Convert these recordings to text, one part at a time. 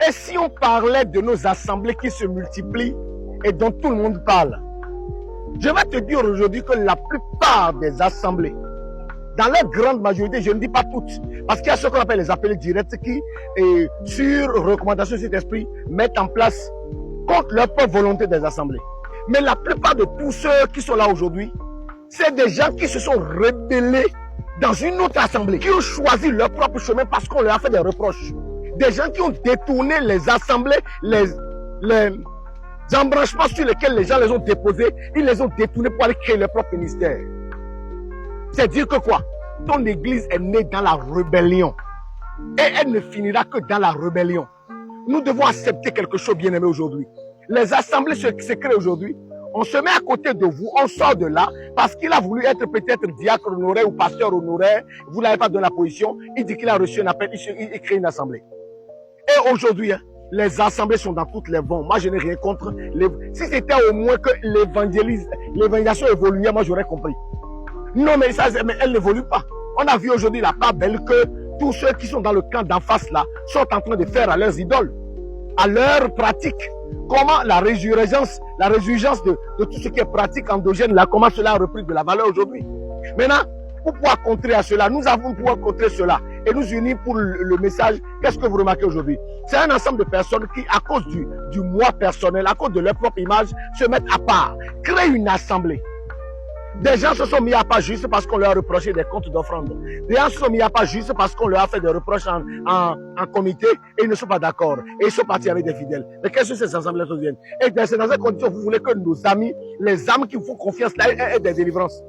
Et si on parlait de nos assemblées qui se multiplient et dont tout le monde parle, je vais te dire aujourd'hui que la plupart des assemblées, dans leur grande majorité, je ne dis pas toutes, parce qu'il y a ce qu'on appelle les appelés directs qui, sur recommandation de cet esprit, mettent en place contre leur propre volonté des assemblées. Mais la plupart de tous ceux qui sont là aujourd'hui, c'est des gens qui se sont rebellés dans une autre assemblée, qui ont choisi leur propre chemin parce qu'on leur a fait des reproches. Des gens qui ont détourné les assemblées, les embranchements sur lesquels les gens les ont déposés, ils les ont détournés pour aller créer leur propre ministère. C'est dire que quoi? Ton église est née dans la rébellion. Et elle ne finira que dans la rébellion. Nous devons accepter quelque chose, bien aimé, aujourd'hui. Les assemblées se créent aujourd'hui. On se met à côté de vous, on sort de là, parce qu'il a voulu être peut-être diacre honoraire ou pasteur honoraire. Vous n'avez pas donné la position. Il dit qu'il a reçu un appel, il crée une assemblée. Et aujourd'hui, les assemblées sont dans toutes les vents. Moi, je n'ai rien contre. Si c'était au moins que l'évangélisation évoluait, moi, j'aurais compris. Non, mais elle n'évolue pas. On a vu aujourd'hui la part belle que tous ceux qui sont dans le camp d'en face là sont en train de faire à leurs idoles, à leurs pratiques. Comment la résurgence de tout ce qui est pratique endogène là, comment cela a repris de la valeur aujourd'hui. Maintenant, pour pouvoir contrer à cela, nous avons pouvoir contrer cela et nous unir pour le message. Qu'est-ce que vous remarquez aujourd'hui? C'est un ensemble de personnes qui, à cause du moi personnel, à cause de leur propre image, se mettent à part, créent une assemblée. Des gens se sont mis à part juste parce qu'on leur a reproché des comptes d'offrande. Des gens se sont mis à part juste parce qu'on leur a fait des reproches en comité et ils ne sont pas d'accord. Et ils sont partis avec des fidèles. Mais qu'est-ce que ces assemblées viennent? Et c'est dans cette condition, vous voulez que nos amis, les âmes qui vous font confiance, là, aient des délivrances.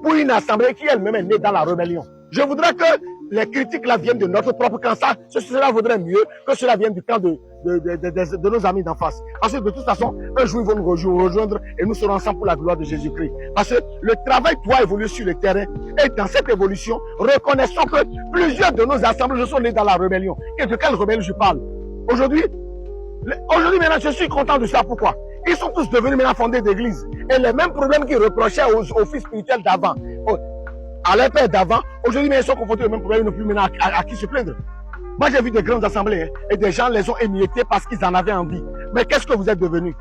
Pour une assemblée qui elle-même est née dans la rébellion. Je voudrais que les critiques là viennent de notre propre camp. Cela vaudrait mieux que cela vienne du camp de nos amis d'en face. Parce que de toute façon, un jour ils vont nous rejoindre et nous serons ensemble pour la gloire de Jésus-Christ. Parce que le travail doit évoluer sur le terrain. Et dans cette évolution, reconnaissons que plusieurs de nos assemblées sont nées dans la rébellion. Et de quelle rébellion je parle? Aujourd'hui, maintenant, je suis content de ça. Pourquoi? Ils sont tous devenus maintenant fondés d'église. Et les mêmes problèmes qu'ils reprochaient aux fils spirituels d'avant, à leur père d'avant, aujourd'hui, ils sont confrontés aux mêmes problèmes, ils n'ont plus maintenant à qui se plaindre. Moi, j'ai vu des grandes assemblées et des gens les ont émiettés parce qu'ils en avaient envie. Mais qu'est-ce que vous êtes devenus?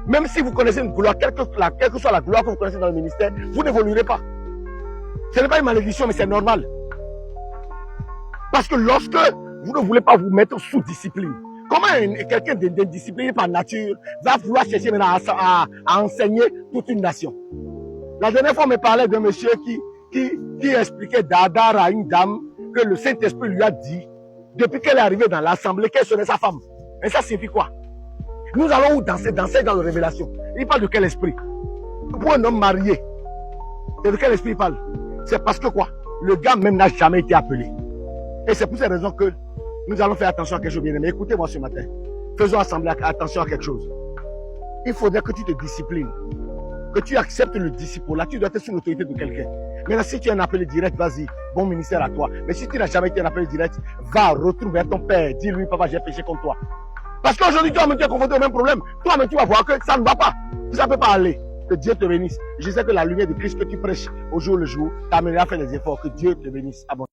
Même si vous connaissez une gloire, quelle que soit la gloire que vous connaissez dans le ministère, vous n'évoluerez pas. Ce n'est pas une malédiction, mais c'est normal. Parce que lorsque vous ne voulez pas vous mettre sous discipline, comment quelqu'un d'indiscipliné par nature va vouloir chercher maintenant à enseigner toute une nation? La dernière fois, on me parlait d'un monsieur qui expliquait d'Adar à une dame que le Saint-Esprit lui a dit, depuis qu'elle est arrivée dans l'assemblée, qu'elle serait sa femme. Et ça signifie quoi? Nous allons où danser dans la révélation. Il parle de quel esprit? Pour un homme marié, de quel esprit il parle? C'est parce que quoi? Le gars même n'a jamais été appelé. Et c'est pour cette raison que nous allons faire attention à quelque chose, bien aimé. Écoutez-moi ce matin. Faisons attention à quelque chose. Il faudrait que tu te disciplines. Que tu acceptes le disciple. Là, tu dois être sous l'autorité de quelqu'un. Maintenant, si tu es un appelé direct, vas-y. Bon ministère à toi. Mais si tu n'as jamais été un appelé direct, va, retourne vers ton père. Dis-lui, papa, j'ai péché contre toi. Parce qu'aujourd'hui, toi-même, tu es confronté au même problème. Toi-même, tu vas voir que ça ne va pas. Ça ne peut pas aller. Que Dieu te bénisse. Je sais que la lumière de Christ que tu prêches au jour le jour t'amènera à faire des efforts. Que Dieu te bénisse.